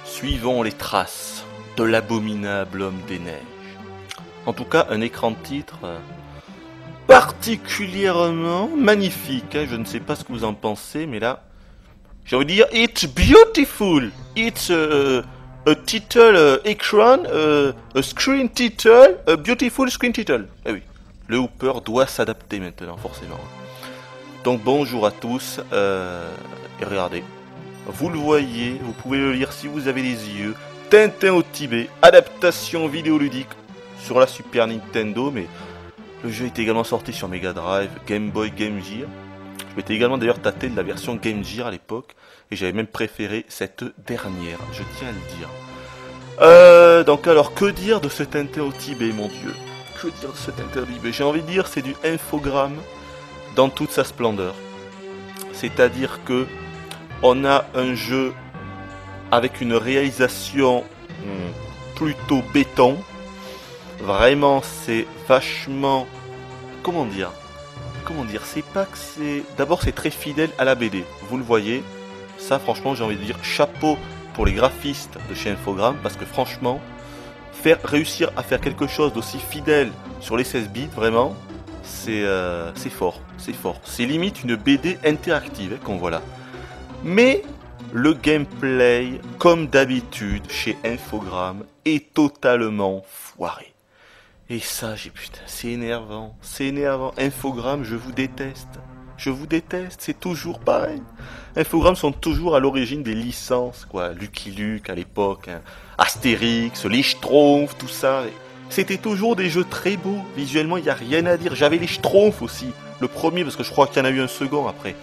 Suivons les traces de l'abominable homme des neiges. En tout cas, un écran de titre particulièrement magnifique. Je ne sais pas ce que vous en pensez, mais là, j'ai envie de dire, it's beautiful. It's a title écran, a screen title, a beautiful screen title. Eh oui, le Hooper doit s'adapter maintenant, forcément. Donc bonjour à tous, et regardez. Vous le voyez, vous pouvez le lire si vous avez les yeux. Tintin au Tibet, adaptation vidéoludique sur la Super Nintendo, mais le jeu est également sorti sur Mega Drive, Game Boy, Game Gear. Je m'étais également d'ailleurs tâté de la version Game Gear à l'époque, et j'avais même préféré cette dernière, je tiens à le dire. Donc alors, que dire de ce Tintin au Tibet, mon Dieu? Que dire de ce Tintin au Tibet? J'ai envie de dire, c'est du infogramme dans toute sa splendeur. C'est-à-dire que on a un jeu avec une réalisation plutôt béton. Vraiment, c'est vachement... Comment dire, c'est pas que c'est... D'abord, c'est très fidèle à la BD. Vous le voyez. Ça, franchement, j'ai envie de dire chapeau pour les graphistes de chez Infogrames. Parce que franchement, réussir à faire quelque chose d'aussi fidèle sur les 16 bits, vraiment, c'est fort. C'est fort. C'est limite une BD interactive qu'on voit là. Mais le gameplay, comme d'habitude chez Infogrames, est totalement foiré. Et ça, putain, c'est énervant. Infogrames, je vous déteste, c'est toujours pareil. Infogrames sont toujours à l'origine des licences, quoi. Lucky Luke à l'époque, hein. Astérix, les Schtroumpfs, tout ça. C'était toujours des jeux très beaux. Visuellement, il n'y a rien à dire. J'avais les Schtroumpfs aussi. Le premier, parce que je crois qu'il y en a eu un second après.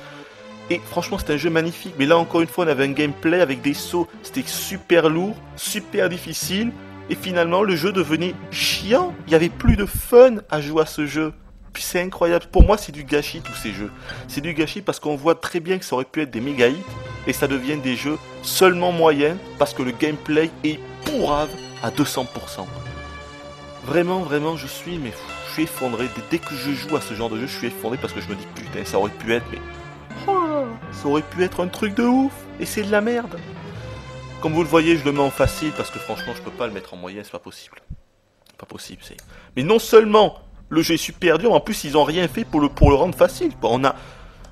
Et franchement, c'était un jeu magnifique. Mais là, encore une fois, on avait un gameplay avec des sauts. C'était super lourd, super difficile. Et finalement, le jeu devenait chiant. Il n'y avait plus de fun à jouer à ce jeu. Puis c'est incroyable. Pour moi, c'est du gâchis, tous ces jeux. C'est du gâchis parce qu'on voit très bien que ça aurait pu être des méga hits. Et ça devient des jeux seulement moyens parce que le gameplay est pourrave à 200%. Vraiment, je suis effondré. Dès que je joue à ce genre de jeu, je suis effondré parce que je me dis, putain, ça aurait pu être... mais ça aurait pu être un truc de ouf, et c'est de la merde. Comme vous le voyez, je le mets en facile, parce que franchement, je peux pas le mettre en moyen, c'est pas possible. C'est... Mais non seulement le jeu est super dur, en plus, ils ont rien fait pour le rendre facile, quoi.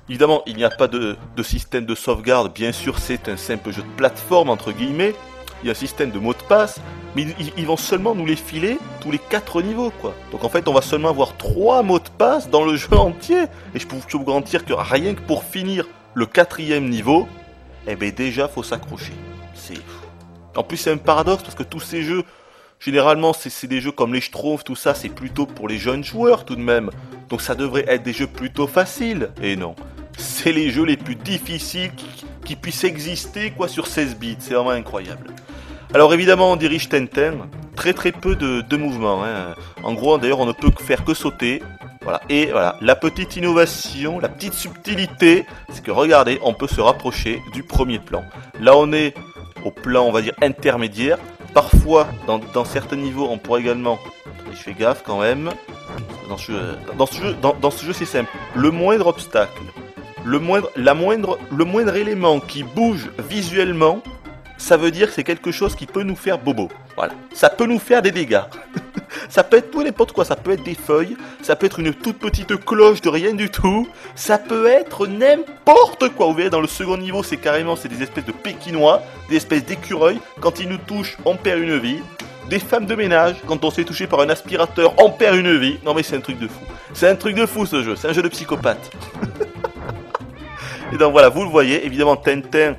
Évidemment, il n'y a pas de système de sauvegarde, bien sûr, c'est un simple jeu de plateforme, entre guillemets. Il y a un système de mots de passe, mais ils vont seulement nous les filer tous les 4 niveaux, quoi. Donc en fait, on va seulement avoir 3 mots de passe dans le jeu entier. Et je peux vous garantir que rien que pour finir le 4e niveau, eh ben déjà, faut s'accrocher. En plus, c'est un paradoxe, parce que tous ces jeux, généralement, c'est des jeux comme les Schtroumpfs, tout ça, c'est plutôt pour les jeunes joueurs, tout de même. Donc ça devrait être des jeux plutôt faciles. Et non, c'est les jeux les plus difficiles qui puissent exister, quoi, sur 16 bits. C'est vraiment incroyable. Alors évidemment, on dirige Tintin, très peu de mouvements, hein. En gros, d'ailleurs, on ne peut faire que sauter. Voilà. Et voilà, la petite innovation, la petite subtilité, c'est que regardez, on peut se rapprocher du premier plan. Là, on est au plan, on va dire, intermédiaire. Parfois, dans certains niveaux, on pourrait également... Je fais gaffe quand même. Dans ce jeu, c'est simple. Le moindre obstacle, le moindre élément qui bouge visuellement, ça veut dire que c'est quelque chose qui peut nous faire bobo. Voilà. Ça peut nous faire des dégâts. Ça peut être tout et n'importe quoi. Ça peut être des feuilles. Ça peut être une toute petite cloche de rien du tout. Ça peut être n'importe quoi. Vous verrez, dans le second niveau, c'est des espèces de pékinois, des espèces d'écureuils. Quand ils nous touchent, on perd une vie. Des femmes de ménage, quand on se fait toucher par un aspirateur, on perd une vie. Non mais c'est un truc de fou. C'est un truc de fou ce jeu. C'est un jeu de psychopathe. Et donc voilà, vous le voyez. Évidemment, Tintin...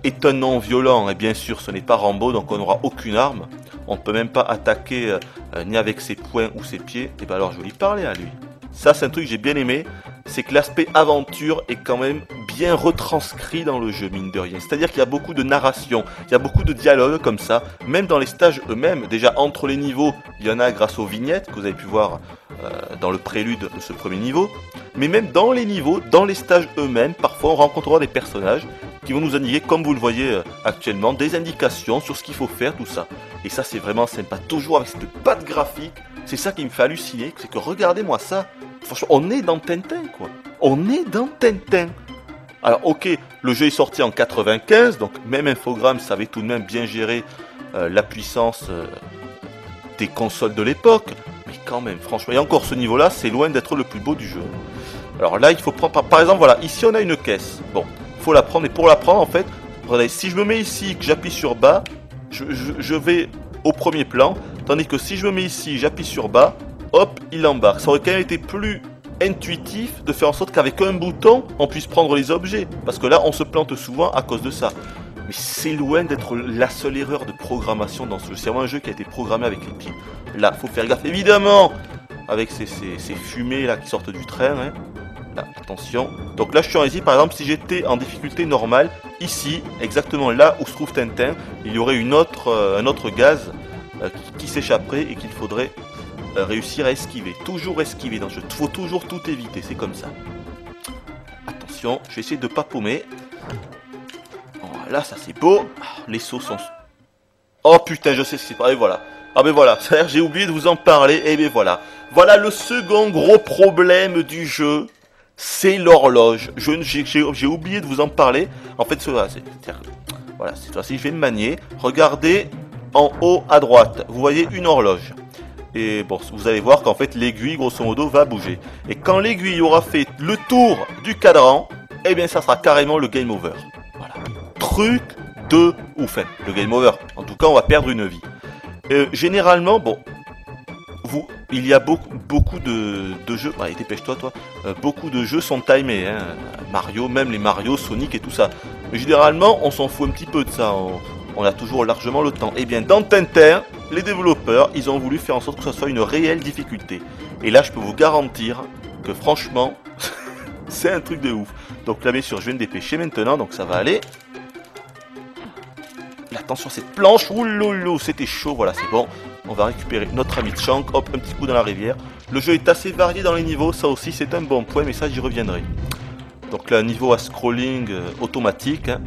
est un non violent, et bien sûr ce n'est pas Rambo, donc on n'aura aucune arme, on ne peut même pas attaquer ni avec ses poings ou ses pieds, et bien alors je vais lui parler à lui. Ça c'est un truc que j'ai bien aimé, c'est que l'aspect aventure est quand même bien retranscrit dans le jeu, mine de rien. C'est-à-dire qu'il y a beaucoup de narration, il y a beaucoup de dialogues comme ça, même dans les stages eux-mêmes. Déjà entre les niveaux, il y en a grâce aux vignettes que vous avez pu voir dans le prélude de ce premier niveau. Mais même dans les niveaux, dans les stages eux-mêmes, parfois on rencontrera des personnages qui vont nous indiquer, comme vous le voyez actuellement, des indications sur ce qu'il faut faire, tout ça. Et ça c'est vraiment sympa, toujours avec cette patte graphique C'est ça qui me fait halluciner, c'est que regardez-moi ça. Franchement, on est dans Tintin, quoi. On est dans Tintin. Alors, ok, le jeu est sorti en 95, donc même Infogrames savait tout de même bien gérer la puissance des consoles de l'époque. Mais quand même, franchement, et encore ce niveau-là, c'est loin d'être le plus beau du jeu. Alors là, il faut prendre, par exemple, voilà, ici on a une caisse. Bon, il faut la prendre, et pour la prendre, en fait, regardez, si je me mets ici, que j'appuie sur bas, je vais au premier plan, tandis que si je me mets ici, j'appuie sur bas, hop, il embarque. Ça aurait quand même été plus intuitif de faire en sorte qu'avec un bouton, on puisse prendre les objets. Parce que là, on se plante souvent à cause de ça. Mais c'est loin d'être la seule erreur de programmation dans ce jeu. C'est vraiment un jeu qui a été programmé avec les pieds. Là, faut faire gaffe, évidemment, avec ces fumées là qui sortent du train. Hein. Là, attention. Donc là, je suis en easy. Par exemple, si j'étais en difficulté normale, ici, exactement là où se trouve Tintin, il y aurait un autre gaz qui s'échapperait et qu'il faudrait réussir à esquiver. Toujours esquiver dans le jeu. Il faut toujours tout éviter. C'est comme ça. Attention, je vais essayer de pas paumer. Voilà, ça c'est beau. Les sauts sont... Oh putain, je sais ce qui c'est. Ah, et voilà. Ah ben voilà, j'ai oublié de vous en parler. Et ben voilà. Voilà le second gros problème du jeu. C'est l'horloge. J'ai oublié de vous en parler. En fait, voilà, cette fois-ci, je vais me manier. Regardez en haut à droite. Vous voyez une horloge. Et bon, vous allez voir qu'en fait, l'aiguille, grosso modo, va bouger. Et quand l'aiguille aura fait le tour du cadran, eh bien, ça sera carrément le game over. Voilà. Truc de ouf. Hein. Le game over. En tout cas, on va perdre une vie. Généralement, bon, il y a beaucoup de jeux. Allez, dépêche-toi, toi. Beaucoup de jeux sont timés. Hein. Mario, même les Mario, Sonic et tout ça. Mais généralement, on s'en fout un petit peu de ça. On a toujours largement le temps. Eh bien, dans Tintin, les développeurs, ils ont voulu faire en sorte que ça soit une réelle difficulté. Et là, je peux vous garantir que franchement, c'est un truc de ouf. Donc là, bien sûr, je vais me dépêcher maintenant, donc ça va aller. Et attention à cette planche. Ouloulou, c'était chaud, voilà, c'est bon. On va récupérer notre ami Chang. Hop, un petit coup dans la rivière. Le jeu est assez varié dans les niveaux, ça aussi, c'est un bon point, mais ça, j'y reviendrai. Donc là, niveau à scrolling automatique, hein.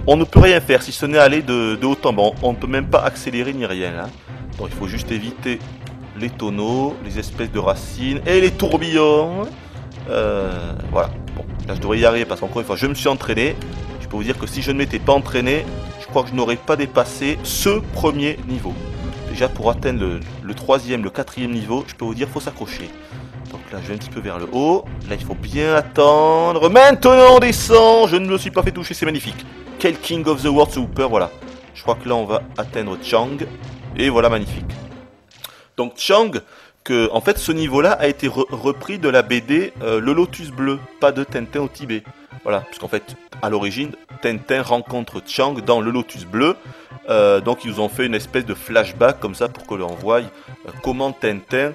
On ne peut rien faire si ce n'est aller de haut en bas. On ne peut même pas accélérer ni rien. Hein. Donc il faut juste éviter les tonneaux, les espèces de racines et les tourbillons. Voilà. Bon, là je devrais y arriver parce qu'encore une fois, je me suis entraîné. Je peux vous dire que si je ne m'étais pas entraîné, je crois que je n'aurais pas dépassé ce premier niveau. Déjà pour atteindre le troisième, le quatrième niveau, je peux vous dire qu'il faut s'accrocher. Donc là, je vais un petit peu vers le haut. Là, il faut bien attendre. Maintenant, on descend. Je ne me suis pas fait toucher, c'est magnifique. Quel King of the World, ce Hooper, voilà. Je crois que là, on va atteindre Chang. Et voilà, magnifique. Donc Chang, que en fait, ce niveau-là a été repris de la BD Le Lotus Bleu, pas de Tintin au Tibet. Voilà, puisqu'en fait, à l'origine, Tintin rencontre Chang dans Le Lotus Bleu. Donc ils nous ont fait une espèce de flashback comme ça pour que l'on voie comment Tintin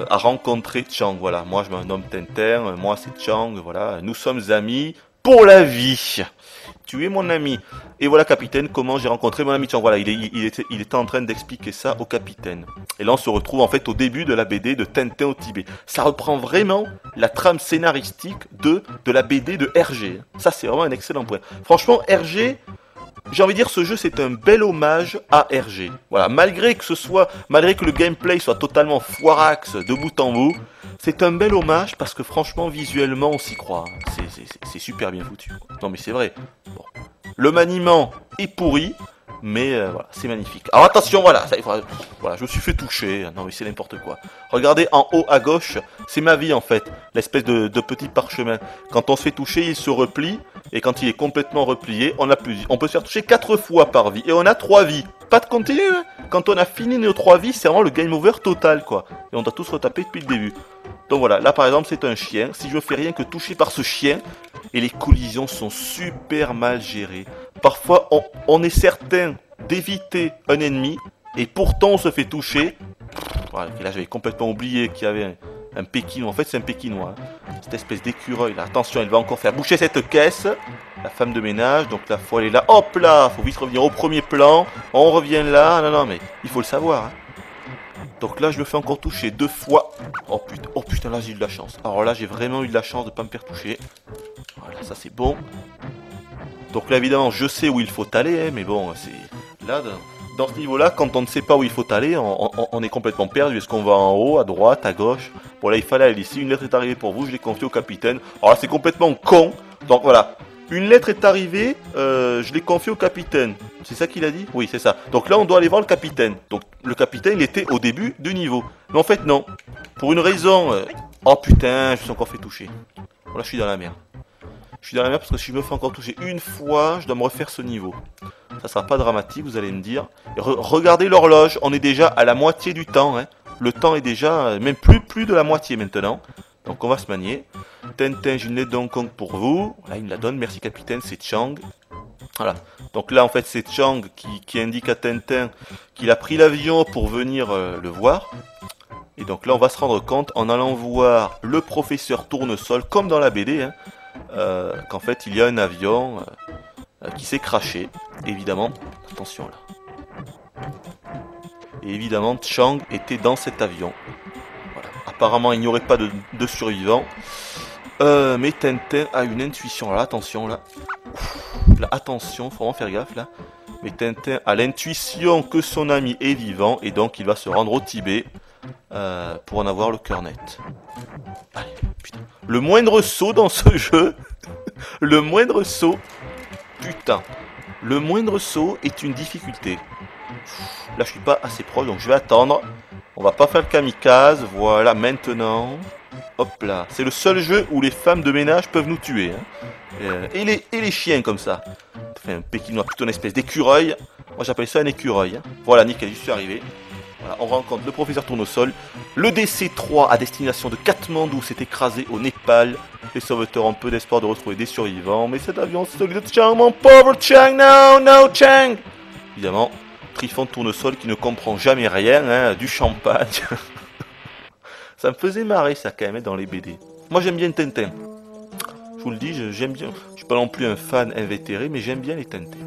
a rencontré Chang. Voilà, moi je me nomme Tintin, moi c'est Chang, voilà, nous sommes amis pour la vie. Tu es mon ami. Et voilà, capitaine, comment j'ai rencontré mon ami Chang. Voilà, il était en train d'expliquer ça au capitaine. Et là, on se retrouve en fait au début de la BD de Tintin au Tibet. Ça reprend vraiment la trame scénaristique de la BD de Hergé. Ça, c'est vraiment un excellent point. Franchement, Hergé, j'ai envie de dire, ce jeu, c'est un bel hommage à Hergé. Voilà, malgré que le gameplay soit totalement foirax de bout en bout, c'est un bel hommage parce que franchement, visuellement, on s'y croit. C'est super bien foutu. Non, mais c'est vrai. Bon. Le maniement est pourri, mais voilà, c'est magnifique. Alors attention, voilà, voilà, je me suis fait toucher. Non, mais c'est n'importe quoi. Regardez en haut à gauche, c'est ma vie en fait, l'espèce de petit parchemin. Quand on se fait toucher, il se replie, et quand il est complètement replié, on peut se faire toucher 4 fois par vie, et on a 3 vies. Pas de continu, hein. Quand on a fini nos 3 vies, c'est vraiment le game over total, quoi. Et on doit tous retaper depuis le début. Donc voilà, là par exemple c'est un chien. Si je fais rien que toucher par ce chien, et les collisions sont super mal gérées. Parfois on est certain d'éviter un ennemi, et pourtant on se fait toucher. Voilà, et là j'avais complètement oublié qu'il y avait un Pékinois. En fait c'est un Pékinois. Hein. Cette espèce d'écureuil là. Attention, elle va encore faire boucher cette caisse. La femme de ménage, donc là faut aller là. Hop là, faut vite revenir au premier plan. On revient là. Non mais il faut le savoir. Hein. Donc là je me fais encore toucher 2 fois. Oh putain, là j'ai eu de la chance. Alors là j'ai vraiment eu de la chance de pas me faire toucher. Voilà, ça c'est bon. Donc là évidemment je sais où il faut aller, hein, mais bon, c'est là dans ce niveau-là, quand on ne sait pas où il faut aller, on est complètement perdu. Est-ce qu'on va en haut, à droite, à gauche? Bon là, il fallait aller ici. Une lettre est arrivée pour vous, je l'ai confiée au capitaine. Alors là, c'est complètement con. Donc voilà. Une lettre est arrivée, je l'ai confiée au capitaine. C'est ça qu'il a dit? Oui, c'est ça. Donc là, on doit aller voir le capitaine. Donc le capitaine, il était au début du niveau. Mais en fait, non. Pour une raison... Oh putain, je me suis encore fait toucher. Voilà, je suis dans la merde. Je suis dans la merde parce que si je me fais encore toucher une fois, je dois me refaire ce niveau. Ça sera pas dramatique, vous allez me dire. Regardez l'horloge, on est déjà à la moitié du temps. Hein. Le temps est déjà, même plus de la moitié maintenant. Donc on va se manier. Tintin, j'ai une lettre d'Hong Kong pour vous. Là, il me la donne, merci capitaine, c'est Chang. Voilà. Donc là, en fait, c'est Chang qui indique à Tintin qu'il a pris l'avion pour venir le voir. Et donc là, on va se rendre compte, en allant voir le professeur Tournesol, comme dans la BD, hein, qu'en fait, il y a un avion qui s'est crashé. Évidemment, attention là. Et évidemment, Chang était dans cet avion. Voilà. Apparemment, il n'y aurait pas de survivants. Mais Tintin a une intuition. Là, attention là. Là, attention, faut vraiment faire gaffe là. Mais Tintin a l'intuition que son ami est vivant et donc il va se rendre au Tibet pour en avoir le cœur net. Allez, putain. Le moindre saut dans ce jeu, le moindre saut, putain, le moindre saut est une difficulté. Là, je suis pas assez proche, donc je vais attendre. On va pas faire le kamikaze. Voilà, maintenant. Hop là. C'est le seul jeu où les femmes de ménage peuvent nous tuer. Hein. Et les chiens comme ça. Enfin, un pékinois, plutôt une espèce d'écureuil. Moi, j'appelle ça un écureuil. Hein. Voilà, nickel, je suis arrivé. Voilà, on rencontre le professeur Tournesol. Le DC-3 à destination de Katmandou s'est écrasé au Népal. Les sauveteurs ont peu d'espoir de retrouver des survivants. Mais cet avion, c'est celui de Chang, mon pauvre Chang. No, no, Chang. Évidemment. Trifon Tournesol qui ne comprend jamais rien, hein, du champagne. Ça me faisait marrer ça quand même dans les BD. Moi j'aime bien Tintin. Je vous le dis, j'aime bien. Je suis pas non plus un fan invétéré, mais j'aime bien les Tintins.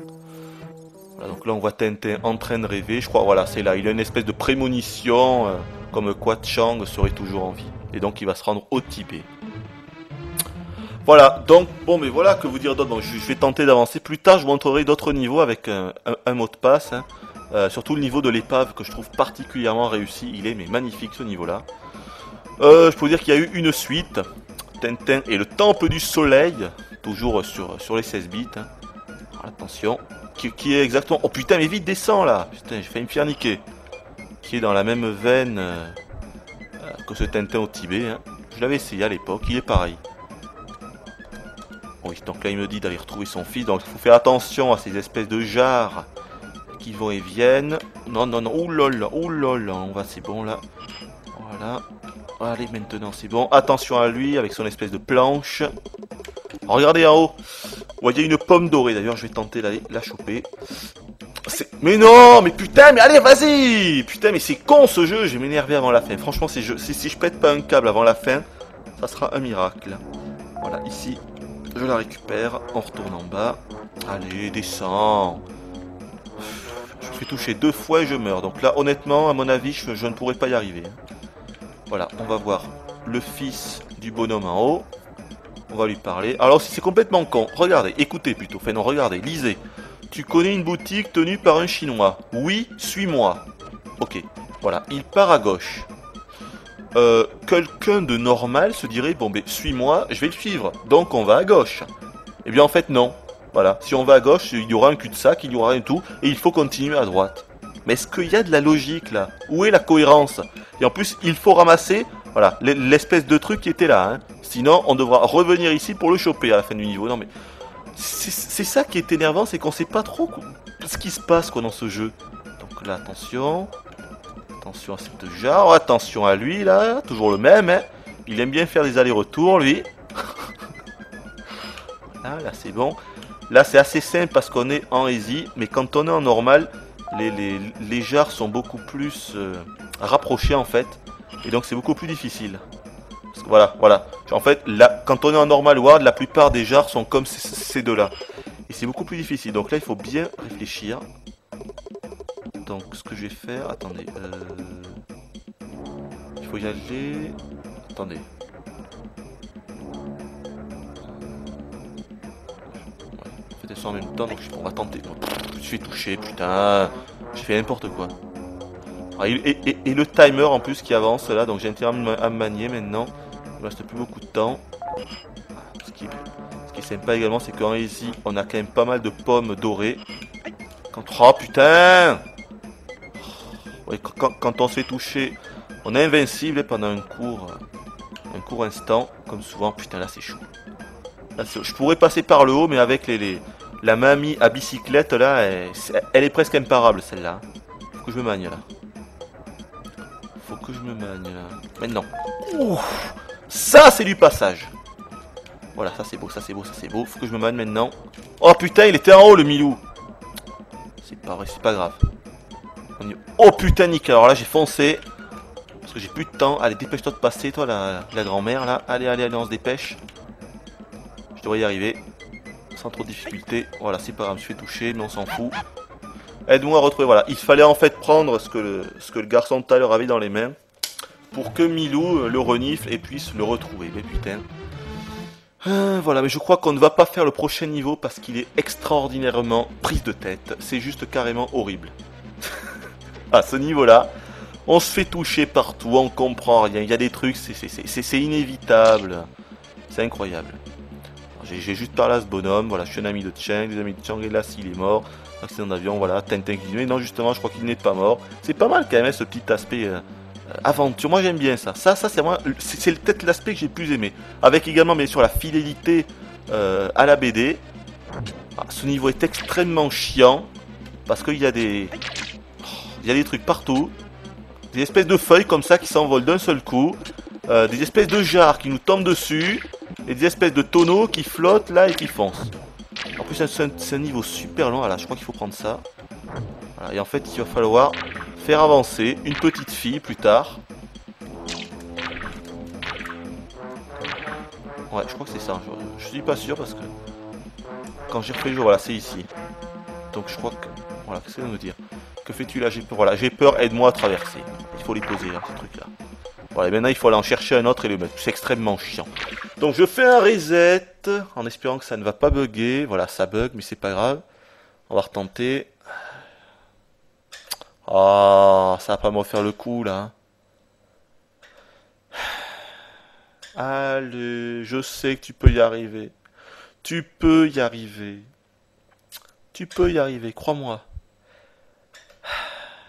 Voilà, donc là on voit Tintin en train de rêver. Je crois, voilà, c'est là. Il a une espèce de prémonition, comme quoi Chang serait toujours en vie. Et donc il va se rendre au Tibet. Voilà, donc, bon, mais voilà, que vous dire d'autre. Bon, je vais tenter d'avancer. Plus tard, je vous montrerai d'autres niveaux avec un mot de passe. Hein. Surtout le niveau de l'épave que je trouve particulièrement réussi. Il est mais magnifique ce niveau-là. Je peux vous dire qu'il y a eu une suite. Tintin et le Temple du Soleil. Toujours sur les 16 bits. Hein. Alors, attention. Qui est exactement... Oh putain, mais vite, descends là. Putain, j'ai failli me faire niquer. Qui est dans la même veine que ce Tintin au Tibet. Hein. Je l'avais essayé à l'époque. Il est pareil. Oui, donc là il me dit d'aller retrouver son fils. Donc il faut faire attention à ces espèces de jarres qui vont et viennent. Non, non, non, oulala, on va, c'est bon là. Voilà. Allez, maintenant c'est bon. Attention à lui avec son espèce de planche. Regardez en haut. Vous voyez une pomme dorée. D'ailleurs, je vais tenter la choper. Mais non, mais putain, mais allez, vas-y. Putain, mais c'est con ce jeu. Je vais m'énerver avant la fin. Franchement, si je pète pas un câble avant la fin, ça sera un miracle. Voilà, ici, je la récupère. On retourne en bas. Allez, descends. Je me fais toucher 2 fois et je meurs. Donc là, honnêtement, à mon avis, je ne pourrais pas y arriver. Voilà, on va voir le fils du bonhomme en haut. On va lui parler. Alors, si c'est complètement con, regardez, écoutez plutôt. Enfin non, regardez, lisez. Tu connais une boutique tenue par un Chinois? Oui, suis-moi. Ok, voilà, il part à gauche. Quelqu'un de normal se dirait, bon ben, suis-moi, je vais le suivre. Donc on va à gauche. Eh bien en fait non. Voilà, si on va à gauche, il y aura un cul-de-sac, il y aura un tout, et il faut continuer à droite. Mais est-ce qu'il y a de la logique là? Où est la cohérence? Et en plus, il faut ramasser, voilà, l'espèce de truc qui était là. Hein. Sinon, on devra revenir ici pour le choper à la fin du niveau. Non mais, c'est ça qui est énervant, c'est qu'on sait pas trop ce qui se passe quoi dans ce jeu. Donc là, attention. Attention à cette jarre, oh, attention à lui là, toujours le même. Hein. Il aime bien faire des allers-retours lui. Là c'est bon. Là c'est assez simple parce qu'on est en easy, mais quand on est en normal, les jarres sont beaucoup plus rapprochées en fait, et donc c'est beaucoup plus difficile. Parce que voilà. En fait, là, quand on est en normal ou hard, la plupart des jarres sont comme ces deux-là, et c'est beaucoup plus difficile. Donc là, il faut bien réfléchir. Donc ce que je vais faire, attendez, il faut y aller. Attendez. façon en même temps, donc on va tenter. Je me suis fait toucher, putain. J'ai fait n'importe quoi. Ah, et le timer en plus qui avance là, donc j'ai intérêt à me manier maintenant. Il me reste plus beaucoup de temps. Ce qui est sympa également, c'est qu'en easy, on a quand même pas mal de pommes dorées. Oh putain! Ouais, quand on se fait toucher, on est invincible pendant un court instant, comme souvent. Putain, là c'est chaud. Là, je pourrais passer par le haut, mais avec la mamie à bicyclette là, elle est presque imparable celle-là. Faut que je me magne là. Faut que je me magne là. Maintenant. Ouf, ça c'est du passage. Voilà, ça c'est beau, ça c'est beau, ça c'est beau. Faut que je me magne maintenant. Oh putain, il était en haut le Milou. C'est pas vrai, c'est pas grave. Oh putain, nickel. Alors là j'ai foncé. Parce que j'ai plus de temps. Allez, dépêche-toi de passer, toi la grand-mère là. Allez, allez, allez, on se dépêche. Je devrais y arriver. Sans trop de difficulté. Voilà, c'est pas grave, je me suis fait toucher, mais on s'en fout. Aide-moi à retrouver. Voilà, il fallait en fait prendre ce que le garçon tout à l'heure avait dans les mains. Pour que Milou le renifle et puisse le retrouver. Mais putain. Voilà, mais je crois qu'on ne va pas faire le prochain niveau parce qu'il est extraordinairement prise de tête. C'est juste carrément horrible. À ce niveau-là, on se fait toucher partout, on comprend rien. Il y a des trucs, c'est inévitable. C'est incroyable. J'ai juste parlé à ce bonhomme. Voilà, je suis un ami de Cheng. Les amis de Cheng, et là, s'il est mort. Accident d'avion, voilà. Tintin qui dit, mais non, justement, je crois qu'il n'est pas mort. C'est pas mal quand même, ce petit aspect aventure. Moi, j'aime bien ça. Ça, c'est vraiment, c'est peut-être l'aspect que j'ai le plus aimé. Avec également, bien sûr, la fidélité à la BD. Ah, ce niveau est extrêmement chiant parce qu'il y a des trucs partout, des espèces de feuilles comme ça qui s'envolent d'un seul coup, des espèces de jarres qui nous tombent dessus, et des espèces de tonneaux qui flottent là et qui foncent. En plus c'est un niveau super long, voilà, je crois qu'il faut prendre ça. Voilà, et en fait il va falloir faire avancer une petite fille plus tard. Ouais, je crois que c'est ça, je suis pas sûr parce que quand j'ai refait le jeu, voilà, c'est ici. Donc je crois que... Voilà, qu'est-ce que ça veut nous dire? Que fais-tu là? Voilà, j'ai peur, aide-moi à traverser. Il faut les poser là, ces trucs-là. Voilà, et maintenant il faut aller en chercher un autre et le mettre. C'est extrêmement chiant. Donc je fais un reset, en espérant que ça ne va pas bugger. Voilà, ça bug, mais c'est pas grave. On va retenter. Ah, ça va pas me refaire le coup là. Allez, je sais que tu peux y arriver. Tu peux y arriver. Tu peux y arriver, crois-moi.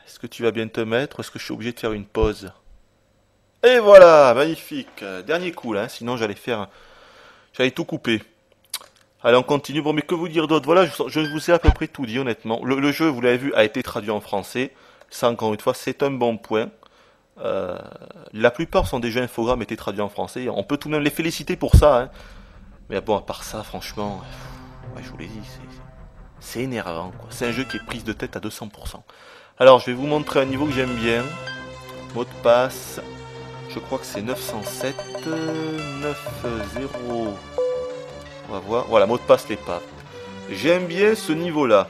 Est-ce que tu vas bien te mettre ou est-ce que je suis obligé de faire une pause? Et voilà, magnifique. Dernier coup là, sinon j'allais tout couper. Allez, on continue. Bon, mais que vous dire d'autre? Voilà, je vous ai à peu près tout dit, honnêtement. Le jeu, vous l'avez vu, a été traduit en français. Ça, encore une fois, c'est un bon point. La plupart sont des jeux infogrammes étaient traduits en français. On peut tout de même les féliciter pour ça. Hein. Mais bon, à part ça, franchement, ouais, je vous l'ai dit, c'est énervant, quoi. C'est un jeu qui est prise de tête à 200%. Alors, je vais vous montrer un niveau que j'aime bien. Mot de passe. Je crois que c'est 907 90. On va voir. Voilà, mot de passe l'épave. J'aime bien ce niveau-là.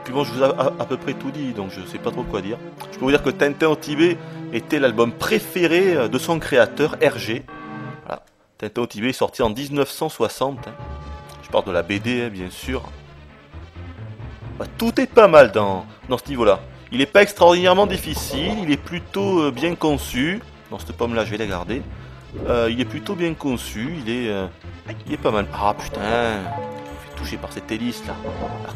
Puis bon, je vous ai à peu près tout dit, donc je sais pas trop quoi dire. Je peux vous dire que Tintin au Tibet était l'album préféré de son créateur, Hergé. Voilà. Tintin au Tibet est sorti en 1960. Hein. Je parle de la BD, hein, bien sûr. Bah, tout est pas mal dans ce niveau-là. Il n'est pas extraordinairement difficile, il est plutôt bien conçu. Dans cette pomme-là, je vais la garder. Il est plutôt bien conçu, il est pas mal. Ah putain, je suis touché par cette hélice là.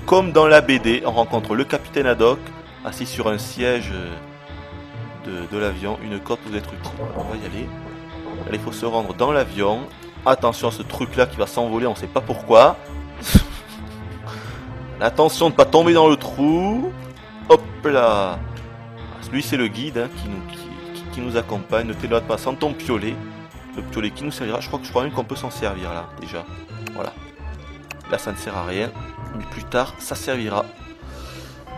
Comme dans la BD, on rencontre le capitaine Haddock, assis sur un siège de l'avion, une côte pour être utile. On va y aller. Allez, il faut se rendre dans l'avion. Attention à ce truc là qui va s'envoler, on sait pas pourquoi. Attention de ne pas tomber dans le trou. Hop là. Lui c'est le guide hein, qui nous accompagne. Ne t'éloigne pas sans ton piolet. Le piolet qui nous servira. Je crois même qu'on peut s'en servir là déjà. Voilà. Là ça ne sert à rien. Mais plus tard ça servira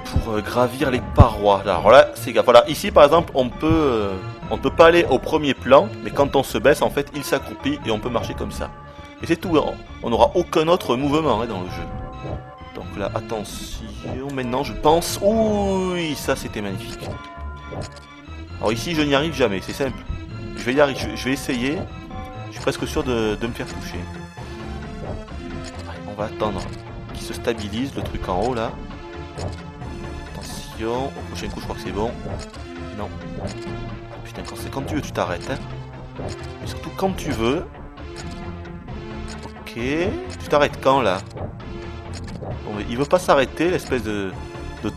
pour gravir les parois. Alors là c'est grave. Voilà. Ici par exemple on peut pas aller au premier plan. Mais quand on se baisse en fait il s'accroupit et on peut marcher comme ça. Et c'est tout. Hein. On n'aura aucun autre mouvement hein, dans le jeu. Donc là, attention, maintenant je pense... Oui, ça c'était magnifique. Alors ici, je n'y arrive jamais, c'est simple. Je vais y arriver, je vais essayer. Je suis presque sûr de me faire toucher. Allez, On va attendre qu'il se stabilise, le truc en haut là. Attention, au prochain coup je crois que c'est bon. Non. Putain, quand tu veux tu t'arrêtes. Hein. Et surtout quand tu veux. Ok. Tu t'arrêtes quand là? Bon, mais il veut pas s'arrêter, l'espèce de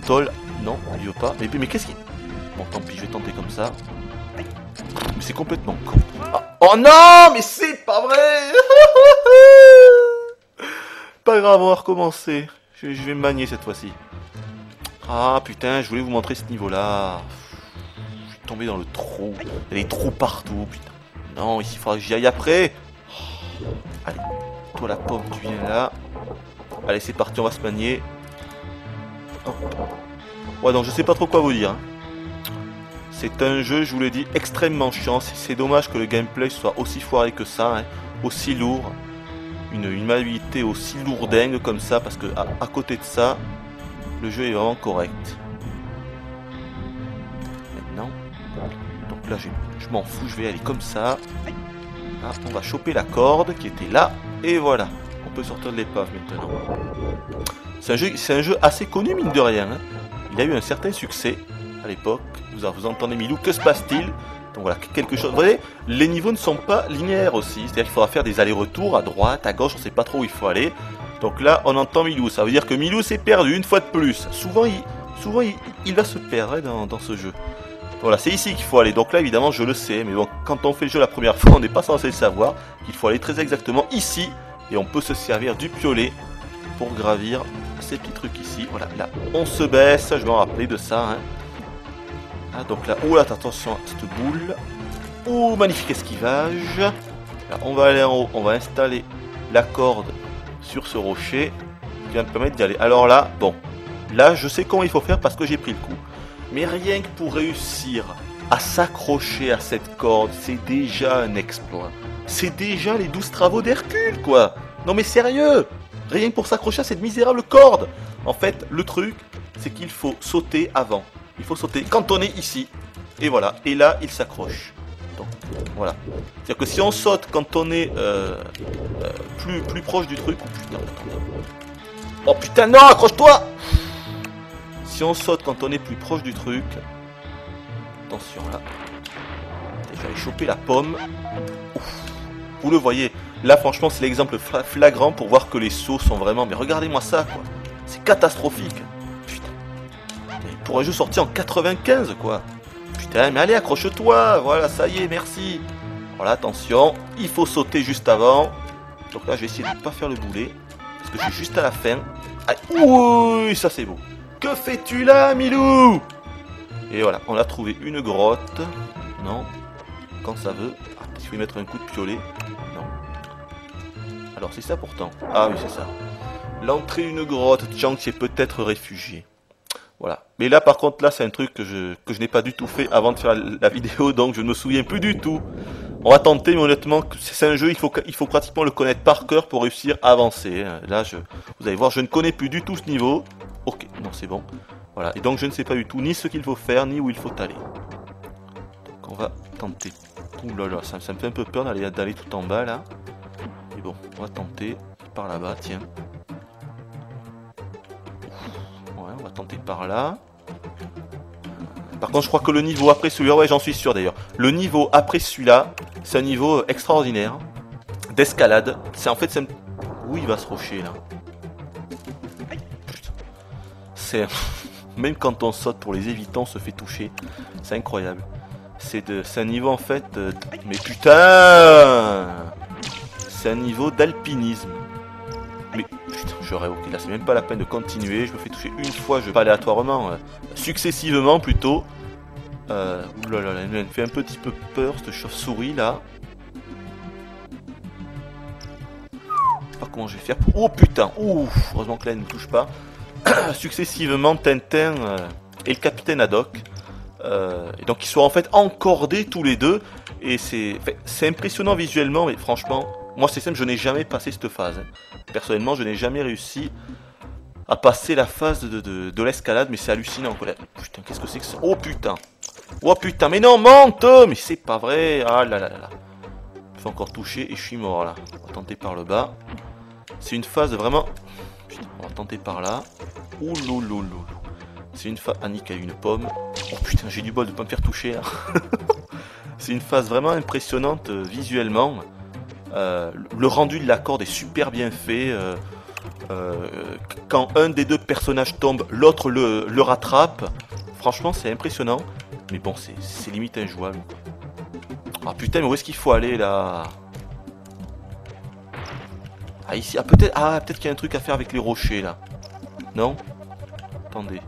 tôle. Non, il veut pas. Mais qu'est-ce qu'il... Bon, tant pis, je vais tenter comme ça. Mais c'est complètement con. Ah, oh non, mais c'est pas vrai. Pas grave, on va recommencer. Je vais me manier cette fois-ci. Ah putain, je voulais vous montrer ce niveau-là. Je suis tombé dans le trou. Il y a des trous partout, putain. Non, ici, il faudra que j'y aille après. Allez, toi la pomme, tu viens là. Allez, c'est parti, on va se manier. Hop. Ouais, donc je sais pas trop quoi vous dire. Hein. C'est un jeu, je vous l'ai dit, extrêmement chiant. C'est dommage que le gameplay soit aussi foiré que ça, hein. Aussi lourd. Une maniabilité aussi lourdingue comme ça, parce que à côté de ça, le jeu est vraiment correct. Maintenant, donc là je m'en fous, je vais aller comme ça. Là, on va choper la corde qui était là, et voilà. On peut sortir de l'épave maintenant. C'est un jeu assez connu mine de rien. Hein. Il a eu un certain succès à l'époque. Vous entendez Milou, que se passe-t-il? Donc voilà, quelque chose. Vous voyez, les niveaux ne sont pas linéaires aussi. C'est-à-dire qu'il faudra faire des allers-retours à droite, à gauche, on ne sait pas trop où il faut aller. Donc là, on entend Milou. Ça veut dire que Milou s'est perdu une fois de plus. Souvent, il va se perdre hein, dans ce jeu. Voilà, c'est ici qu'il faut aller. Donc là, évidemment, je le sais. Mais bon, quand on fait le jeu la première fois, on n'est pas censé le savoir. Il faut aller très exactement ici. Et on peut se servir du piolet pour gravir ces petits trucs ici. Voilà, là, on se baisse. Je vais m'en rappeler de ça. Hein. Ah, donc là, oh là, attention à cette boule. Oh, magnifique esquivage. Là, on va aller en haut. On va installer la corde sur ce rocher qui va me permettre d'y aller. Alors là, bon, là, je sais comment il faut faire parce que j'ai pris le coup. Mais rien que pour réussir à s'accrocher à cette corde, c'est déjà un exploit. C'est déjà les 12 travaux d'Hercule, quoi. Non mais sérieux, rien que pour s'accrocher à cette misérable corde. En fait, le truc, c'est qu'il faut sauter avant. Il faut sauter quand on est ici. Et voilà, et là, il s'accroche. Donc, voilà. C'est-à-dire que si on saute quand on est plus proche du truc... Oh putain, non, accroche-toi! Si on saute quand on est plus proche du truc... Attention, là. J'allais choper la pomme. Ouf. Vous le voyez. Là, franchement, c'est l'exemple flagrant pour voir que les sauts sont vraiment... Mais regardez-moi ça, quoi. C'est catastrophique. Putain. Pour un jeu sorti en 95, quoi. Putain, mais allez, accroche-toi. Voilà, ça y est, merci. Voilà, attention. Il faut sauter juste avant. Donc là, je vais essayer de ne pas faire le boulet. Parce que je suis juste à la fin. Aïe. Oui, ça c'est beau. Que fais-tu là, Milou? Et voilà, on a trouvé une grotte. Non. Quand ça veut. Ah, il faut y mettre un coup de piolet. Non. Alors, c'est ça pourtant. Ah oui, c'est ça. L'entrée d'une grotte. Chang s'est peut-être réfugié. Voilà. Mais là, par contre, là, c'est un truc que je n'ai pas du tout fait avant de faire la vidéo. Donc, je ne me souviens plus du tout. On va tenter, mais honnêtement, c'est un jeu, il faut pratiquement le connaître par cœur pour réussir à avancer. Là, vous allez voir, je ne connais plus du tout ce niveau. Ok, non, c'est bon. Voilà, et donc je ne sais pas du tout ni ce qu'il faut faire, ni où il faut aller. Donc on va tenter. Ouh là là, ça me fait un peu peur d'aller tout en bas, là. Mais bon, on va tenter par là-bas, tiens. Ouais, on va tenter par là. Par contre, je crois que le niveau après celui-là, ouais, j'en suis sûr d'ailleurs. Le niveau après celui-là, c'est un niveau extraordinaire d'escalade. C'est en fait, c'est où il va se rocher là. C'est même quand on saute pour les éviter, on se fait toucher. C'est incroyable. C'est un niveau en fait. Mais putain, c'est un niveau d'alpinisme. Mais putain, je rêve. Ok, là c'est même pas la peine de continuer. Je me fais toucher une fois, je vais pas aléatoirement, successivement plutôt. Oulala, elle me fait un petit peu peur cette chauve-souris là. Je sais pas comment je vais faire. Oh putain, ouf, heureusement que là elle ne me touche pas. Successivement Tintin et le capitaine Haddock. Et donc ils sont en fait encordés tous les deux. Et c'est impressionnant visuellement, mais franchement, moi c'est simple, je n'ai jamais passé cette phase. Personnellement, je n'ai jamais réussi à passer la phase de l'escalade, mais c'est hallucinant. Putain, qu'est-ce que c'est que ça? Oh putain! Oh putain, mais non, monte! Mais c'est pas vrai! Ah là là là là. Je me fais encore toucher et je suis mort là. On va tenter par le bas. C'est une phase vraiment... Putain, on va tenter par là. Ouh loulou. C'est une phase... Annick a eu une pomme. Oh putain, j'ai du bol de pas me faire toucher. Hein. C'est une phase vraiment impressionnante visuellement. Le rendu de la corde est super bien fait. Quand un des deux personnages tombe, l'autre le rattrape. Franchement, c'est impressionnant. Mais bon, c'est limite injouable. Ah putain, mais où est-ce qu'il faut aller là? Ah ici, peut-être qu'il y a un truc à faire avec les rochers là. Non? Attendez.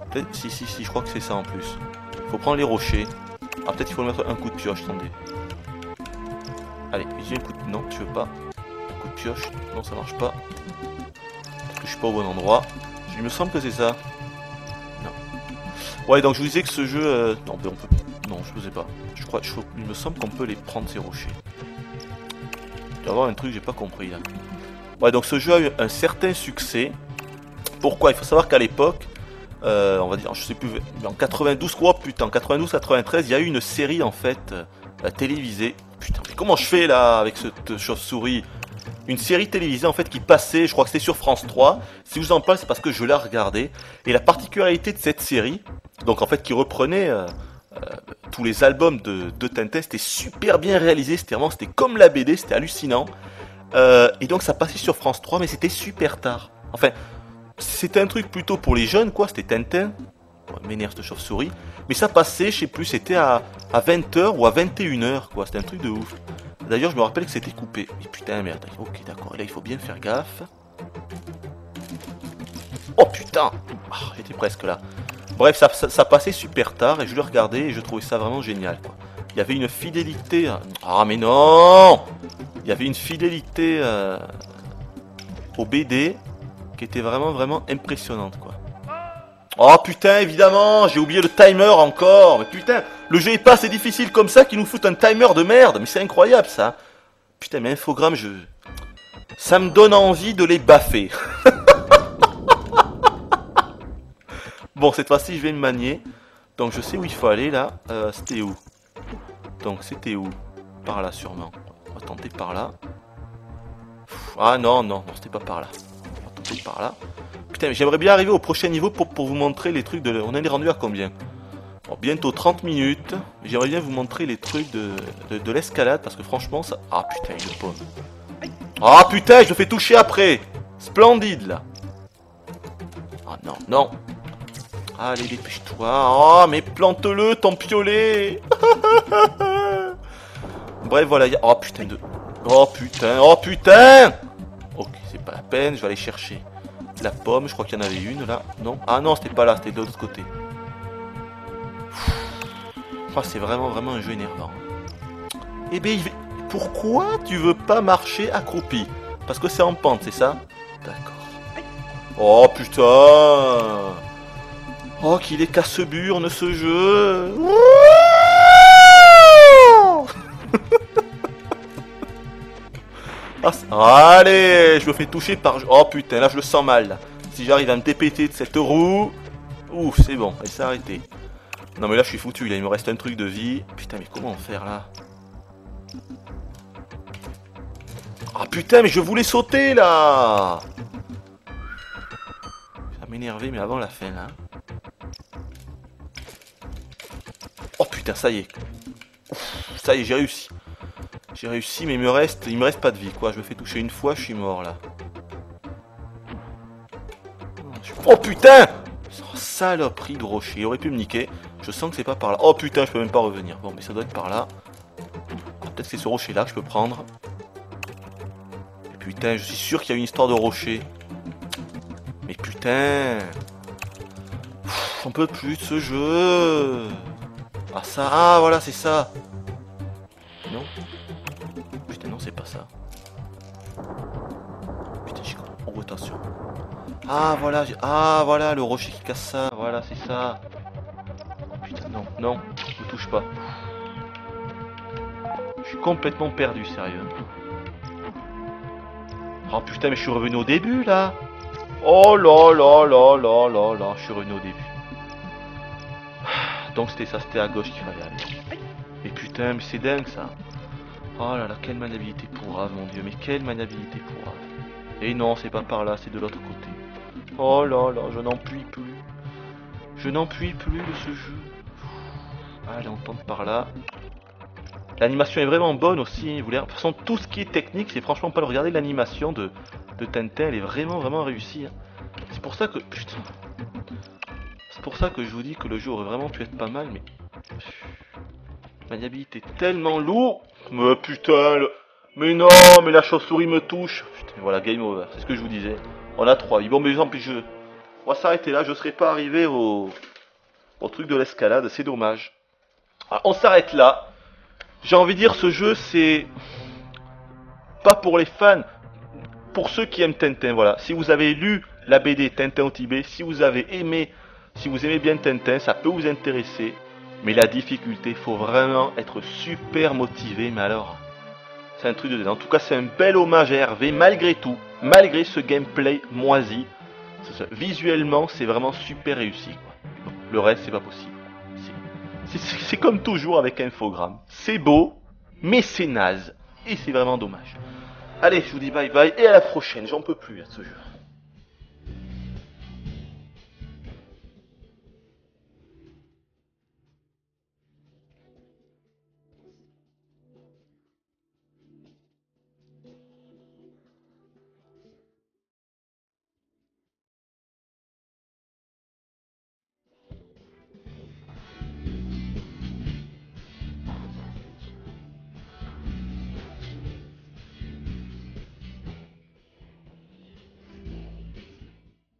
Peut-être, si, je crois que c'est ça en plus. Il faut prendre les rochers. Ah peut-être qu'il faut mettre un coup de pioche, attendez. Allez, j'ai un coup de... Non, tu veux pas. Un coup de pioche. Non, ça marche pas. Parce que je suis pas au bon endroit. Il me semble que c'est ça. Non. Ouais, donc je vous disais que ce jeu... Non, mais on peut... Non, je ne sais pas. Il me semble qu'on peut les prendre ces rochers. Il doit y avoir un truc que j'ai pas compris là. Ouais, donc ce jeu a eu un certain succès. Pourquoi? Il faut savoir qu'à l'époque, on va dire, je sais plus, en 92, quoi, putain, en 92-93, il y a eu une série en fait télévisée. Putain, mais comment je fais là avec cette chauve-souris? Une série télévisée en fait qui passait, je crois que c'était sur France 3. Si je vous en parle, c'est parce que je l'ai regardé. Et la particularité de cette série, donc en fait qui reprenait tous les albums de Tintin, c'était super bien réalisé, c'était comme la BD, c'était hallucinant. Et donc ça passait sur France 3, mais c'était super tard. Enfin, c'était un truc plutôt pour les jeunes, quoi, c'était Tintin. M'énerve cette chauve-souris. Mais ça passait, je sais plus, c'était à 20h ou à 21h, quoi, c'était un truc de ouf. D'ailleurs, je me rappelle que c'était coupé. Mais putain, merde, ok, d'accord, là il faut bien faire gaffe. Oh putain, j'étais presque là. Bref, ça passait super tard et je le regardais et je trouvais ça vraiment génial, quoi. Il y avait une fidélité... Ah mais non! Il y avait une fidélité au BD qui était vraiment impressionnante, quoi. Oh putain, évidemment, j'ai oublié le timer encore. Mais putain, le jeu est pas assez difficile comme ça qu'ils nous foutent un timer de merde. Mais c'est incroyable ça. Putain, mais infogramme, ça me donne envie de les baffer. Bon, cette fois-ci, je vais me manier. Donc, je sais où il faut aller, là. C'était où? Donc, c'était où? Par là, sûrement. On va tenter par là. Ah non, c'était pas par là. On va tenter par là. Putain, mais j'aimerais bien arriver au prochain niveau pour vous montrer les trucs de... On est rendu à combien? Bon, bientôt 30 minutes. J'aimerais bien vous montrer les trucs de l'escalade, parce que franchement, ça... Ah, putain, il est pomme. Ah, putain, je le fais toucher après. Splendide, là. Ah, non. Allez, dépêche-toi. Oh, mais plante-le, ton piolet. Bref, voilà. Oh, putain de... Oh, putain. Ok, c'est pas la peine, je vais aller chercher la pomme. Je crois qu'il y en avait une, là. Non? Ah non, c'était pas là, c'était de l'autre côté. Oh, c'est vraiment un jeu énervant. Eh ben, pourquoi tu veux pas marcher accroupi? Parce que c'est en pente, c'est ça? D'accord. Oh, putain. Oh, qu'il est casse-burne ce jeu. Allez, je me fais toucher par... Oh putain, là je le sens mal. Là. Si j'arrive à me dépêter de cette roue... Ouf, c'est bon, elle s'est arrêtée. Non mais là je suis foutu, là il me reste un truc de vie. Putain, mais comment faire là? Ah putain, mais je voulais sauter là. Ça m'énervait, mais avant la fin là. Oh putain, ça y est. Ouf, ça y est, j'ai réussi. J'ai réussi, mais il me reste pas de vie, quoi. Je me fais toucher une fois, je suis mort, là. Oh putain! Oh, saloperie de rocher. Il aurait pu me niquer. Je sens que c'est pas par là. Oh putain, je peux même pas revenir. Bon, mais ça doit être par là. Ah, peut-être que c'est ce rocher-là que je peux prendre. Mais putain, je suis sûr qu'il y a une histoire de rocher. Mais putain! J'en peux plus de ce jeu! Ah ça, ah voilà, c'est ça! Non? Putain, non, c'est pas ça. Putain, j'ai... Oh, attention. Ah voilà, le rocher qui casse ça. Voilà, c'est ça. Putain, non, ne touche pas. Je suis complètement perdu, sérieux. Oh putain, mais je suis revenu au début, là. Oh là, je suis revenu au début. Donc c'était ça, c'était à gauche qu'il fallait aller. Mais putain, mais c'est dingue, ça. Oh là là, quelle maniabilité pourrave, mon dieu, mais quelle maniabilité pourrave. Et non, c'est pas par là, c'est de l'autre côté. Oh là là, je n'en puis plus. Je n'en puis plus de ce jeu. Allez, on tente par là. L'animation est vraiment bonne aussi. Vous voulez... De toute façon, tout ce qui est technique, c'est franchement pas le regarder. L'animation de Tintin, elle est vraiment réussie. Hein. C'est pour ça que... Putain. C'est pour ça que je vous dis que le jeu aurait vraiment pu être pas mal, mais... Maniabilité tellement lourd. Mais putain, mais non, mais la chauve-souris me touche. Putain, voilà, game over. C'est ce que je vous disais. On a 3. Bon, mais exemple, on va s'arrêter là. Je serais pas arrivé au truc de l'escalade. C'est dommage. Alors, on s'arrête là. J'ai envie de dire, ce jeu, c'est pas pour les fans, pour ceux qui aiment Tintin. Voilà. Si vous avez lu la BD Tintin au Tibet, si vous aimez bien Tintin, ça peut vous intéresser. Mais la difficulté, faut vraiment être super motivé. Mais alors, c'est un truc de dingue. En tout cas, c'est un bel hommage à Hervé, malgré tout, malgré ce gameplay moisi. Visuellement, c'est vraiment super réussi. Quoi. Non, le reste, c'est pas possible. C'est comme toujours avec Infogrames. C'est beau, mais c'est naze. Et c'est vraiment dommage. Allez, je vous dis bye bye et à la prochaine. J'en peux plus à ce jeu.